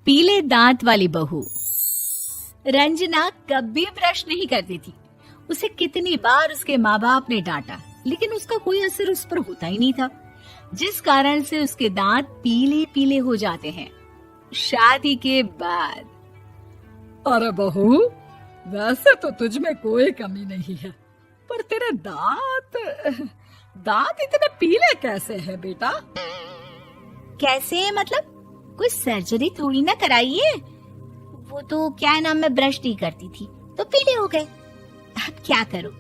पीले दांत वाली बहू। रंजना कभी ब्रश नहीं करती थी। उसे कितनी बार उसके माँ बाप ने डांटा, लेकिन उसका कोई असर उस पर होता ही नहीं था, जिस कारण से उसके दांत पीले पीले हो जाते हैं। शादी के बाद अरे बहू, वैसे तो तुझ में कोई कमी नहीं है, पर तेरे दांत इतने पीले कैसे हैं बेटा? कैसे मतलब? कोई सर्जरी थोड़ी ना कराइए। वो तो क्या नाम, मैं ब्रश नहीं करती थी तो पीले हो गए। अब क्या करूं?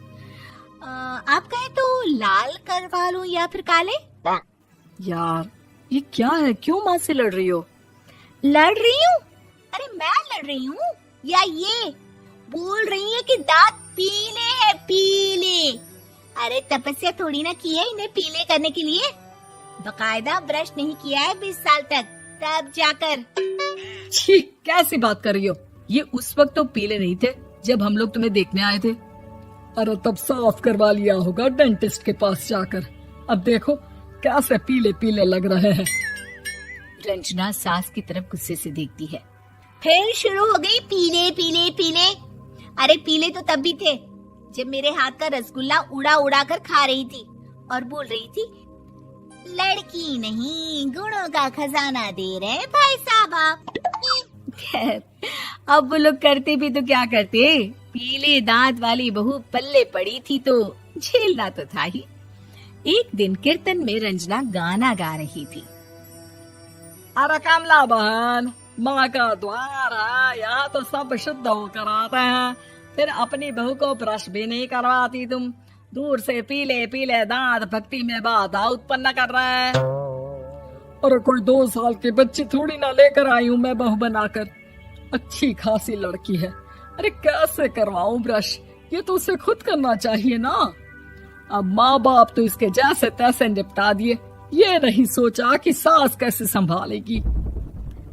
आप कहें तो लाल करवा लूं या फिर काले? यार ये क्या है, क्यों माँ से लड़ रही हो? लड़ रही हूँ? अरे मैं लड़ रही हूँ या ये बोल रही है कि दांत पीले हैं, पीले। अरे तपस्या थोड़ी ना की है इन्हें पीले करने के लिए। बकायदा ब्रश नहीं किया है 20 साल तक, तब जाकर। छी, कैसी बात कर रही हो? ये उस वक्त तो पीले नहीं थे जब हम लोग तुम्हें देखने आए थे। अरे तब साफ करवा लिया होगा डेंटिस्ट के पास जाकर। अब देखो कैसे पीले पीले लग रहे हैं। रंजना सास की तरफ गुस्से से देखती है। फिर शुरू हो गई पीले पीले पीले। अरे पीले तो तब भी थे जब मेरे हाथ का रसगुल्ला उड़ा उड़ा कर खा रही थी और बोल रही थी, लड़की नहीं गुणों का खजाना दे रहे भाई साहब आप। खैर, अब वो लोग करते भी तो क्या करते, पीले दांत वाली बहू पल्ले पड़ी थी तो झेलना तो था ही। एक दिन कीर्तन में रंजना गाना गा रही थी। अरे कमला बहन, माँ का द्वार है, यहाँ तो सब शुद्ध होकर आते हैं, फिर अपनी बहू को ब्रश भी नहीं करवाती तुम। दूर से पीले पीले दांत भक्ति में बाधा उत्पन्न कर रहे हैं। अरे कोई 2 साल की बच्ची थोड़ी ना लेकर आई हूँ मैं बहू बनाकर। अच्छी खासी लड़की है, अरे कैसे करवाऊं ब्रश? ये तो उसे खुद करना चाहिए ना। अब माँ बाप तो इसके जैसे तैसे निपटा दिए, ये नहीं सोचा कि सास कैसे संभालेगी।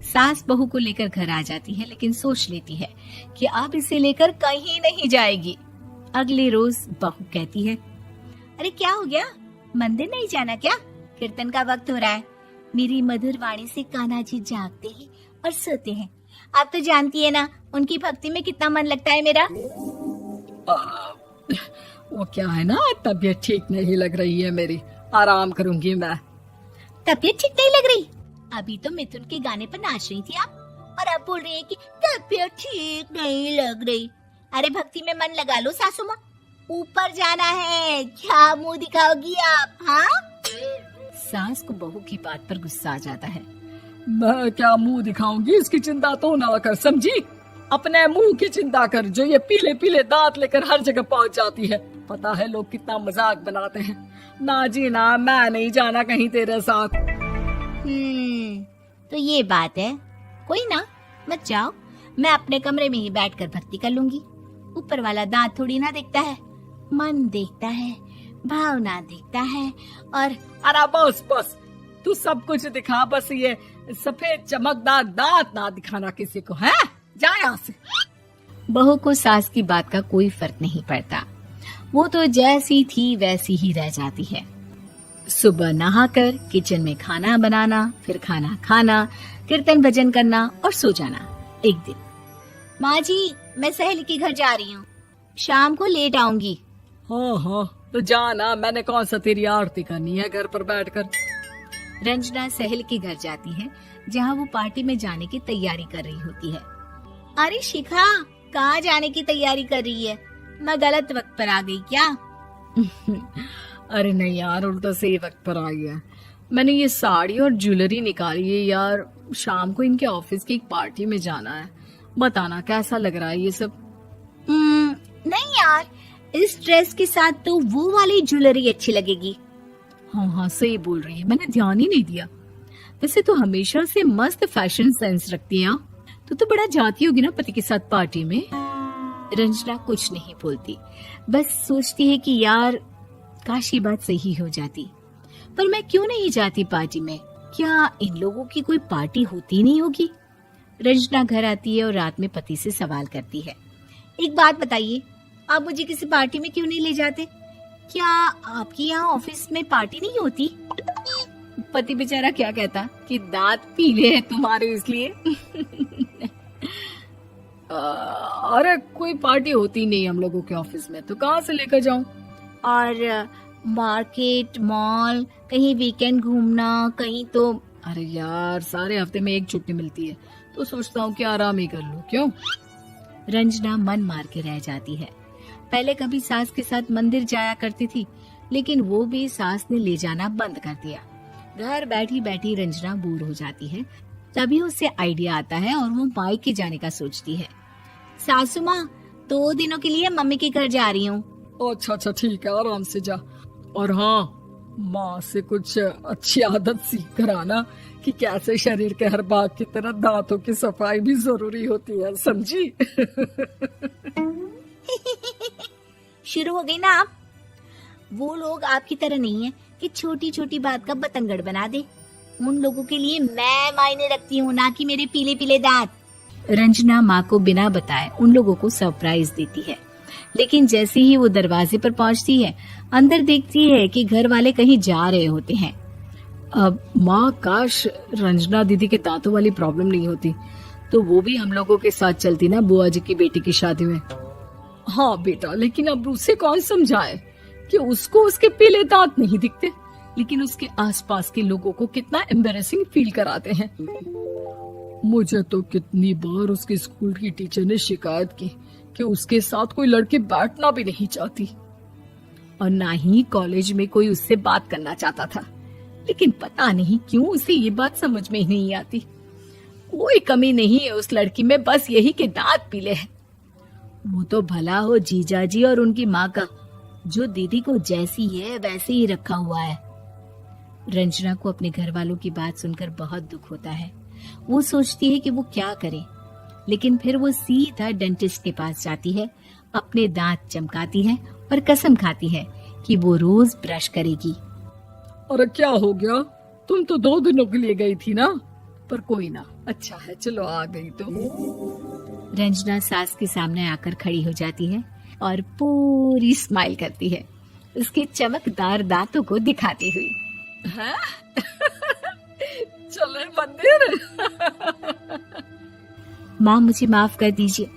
सास बहू को लेकर घर आ जाती है, लेकिन सोच लेती है कि अब इसे लेकर कहीं नहीं जाएगी। अगले रोज बहू कहती है, अरे क्या हो गया, मंदिर नहीं जाना क्या? कीर्तन का वक्त हो रहा है। मेरी मधुर वाणी से कान्हा जी जागते हैं और सोते हैं। आप तो जानती है ना उनकी भक्ति में कितना मन लगता है मेरा। वो क्या है ना, तबीयत ठीक नहीं लग रही है मेरी, आराम करूंगी मैं। तबीयत ठीक नहीं लग रही? अभी तो मिथुन के गाने पर नाच रही थी आप, और अब बोल रही है कि तबीयत ठीक नहीं लग रही। अरे भक्ति में मन लगा लो सासू माँ, ऊपर जाना है, क्या मुंह दिखाओगी आप? हाँ? सास को बहू की बात पर गुस्सा आ जाता है। मैं क्या मुंह दिखाऊंगी, इसकी चिंता तो ना कर, समझी? अपने मुंह की चिंता कर, जो ये पीले पीले दांत लेकर हर जगह पहुंच जाती है। पता है लोग कितना मजाक बनाते हैं। ना जी ना, मैं नहीं जाना कहीं तेरे साथ। तो ये बात है, कोई ना, मत जाओ, मैं अपने कमरे में ही बैठकर भक्ति कर लूंगी। ऊपर वाला दांत थोड़ी ना देखता है, मन देखता है, भावना देखता है। और अरे बस बस, तू सब कुछ दिखा, बस ये सफेद चमकदार दांत ना दिखाना किसी को, है? जा यहाँ से। बहू को सास की बात का कोई फर्क नहीं पड़ता, वो तो जैसी थी वैसी ही रह जाती है। सुबह नहाकर किचन में खाना बनाना, फिर खाना खाना, कीर्तन भजन करना और सो जाना। एक दिन, माँ जी मैं सहेली के घर जा रही हूँ, शाम को लेट आऊंगी। हाँ हाँ तो जाना, मैंने कौन सा तेरी आरती करनी है घर पर बैठकर। रंजना सहेली के घर जाती है, जहाँ वो पार्टी में जाने की तैयारी कर रही होती है। अरे शिखा, कहाँ जाने की तैयारी कर रही है? मैं गलत वक्त पर आ गई क्या? अरे नहीं यार, उल्टा सही वक्त पर आ गया। मैंने ये साड़ी और ज्वेलरी निकाली है यार, शाम को इनके ऑफिस की एक पार्टी में जाना है। बताना कैसा लग रहा है ये सब? नहीं यार, इस ड्रेस के साथ तो वो वाली ज्वेलरी अच्छी लगेगी। हाँ हाँ सही बोल रही है, मैंने ध्यान ही नहीं दिया। वैसे तो हमेशा से मस्त फैशन सेंस रखती है। तो बड़ा जाती होगी ना पति के साथ पार्टी में। रंजना कुछ नहीं बोलती, बस सोचती है कि यार काश ये बात सही हो जाती, पर मैं क्यों नहीं जाती पार्टी में? क्या इन लोगों की कोई पार्टी होती नहीं होगी? रंजना घर आती है और रात में पति से सवाल करती है, एक बात बताइए, आप मुझे किसी पार्टी में क्यों नहीं ले जाते? क्या आपके यहाँ ऑफिस में पार्टी नहीं होती? पति बेचारा क्या कहता कि दांत पीले हैं तुम्हारे इसलिए। अरे कोई पार्टी होती नहीं हम लोगों के ऑफिस में, तो कहाँ से लेकर जाऊं? और मार्केट, मॉल, कहीं वीकेंड घूमना, कहीं तो। अरे यार, सारे हफ्ते में एक छुट्टी मिलती है, तो सोचता हूँ कि आराम ही कर लूं। क्यों? रंजना मन मार के रह जाती है। पहले कभी सास के साथ मंदिर जाया करती थी, लेकिन वो भी सास ने ले जाना बंद कर दिया। घर बैठी बैठी रंजना बोर हो जाती है। तभी उसे आइडिया आता है और वो मायके जाने का सोचती है। सासू माँ, 2 दिनों के लिए मम्मी के घर जा रही हूँ। अच्छा अच्छा, ठीक है, आराम से जा। और हाँ, माँ से कुछ अच्छी आदत सीख कर आना कि कैसे शरीर के हर भाग की तरह दांतों की सफाई भी जरूरी होती है, समझी? शुरू हो गई ना आप। वो लोग आपकी तरह नहीं है कि छोटी छोटी बात का बतंगड़ बना दे। उन लोगों के लिए मैं मायने रखती हूँ, ना कि मेरे पीले पीले दांत। रंजना माँ को बिना बताए उन लोगों को सरप्राइज देती है, लेकिन जैसे ही वो दरवाजे पर पहुंचती है, अंदर देखती है कि घर वाले कहीं जा रहे होते हैं। अब माँ, काश रंजना दीदी के दांतों वाली प्रॉब्लम नहीं होती, तो वो भी हम लोगों के साथ चलती ना बुआ जी की बेटी की शादी में। हाँ बेटा, लेकिन अब उसे कौन समझाए कि उसको उसके पीले दांत नहीं दिखते, लेकिन उसके आसपास के लोगों को कितना एम्बैरेसिंग फील कराते हैं। मुझे तो कितनी बार उसके स्कूल की टीचर ने शिकायत की कि उसके साथ कोई लड़की बैठना भी नहीं चाहती, और ना ही कॉलेज में कोई उससे बात करना चाहता था। लेकिन पता नहीं क्यों उसे ये बात समझ में ही नहीं आती। कोई कमी नहीं है उस लड़की में, बस यही कि दांत पीले हैं। वो तो भला हो जीजा जी और उनकी माँ का, जो दीदी को जैसी है वैसे ही रखा हुआ है। रंजना को अपने घर वालों की बात सुनकर बहुत दुख होता है। वो सोचती है कि वो क्या करे, लेकिन फिर वो सीधा डेंटिस्ट के पास जाती है, अपने दांत चमकाती है और कसम खाती है कि वो रोज ब्रश करेगी। अरे क्या हो गया? तुम तो 2 दिनों के लिए गई थी ना, पर कोई ना, अच्छा है, चलो आ गई तो। रंजना सास के सामने आकर खड़ी हो जाती है और पूरी स्माइल करती है, उसके चमकदार दांतों को दिखाती हुई। हैं? चले मंदिर। माँ, मुझे माफ कर दीजिए,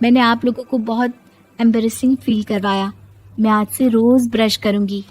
मैंने आप लोगों को बहुत एम्बैरेसिंग फील करवाया। मैं आज से रोज ब्रश करूंगी।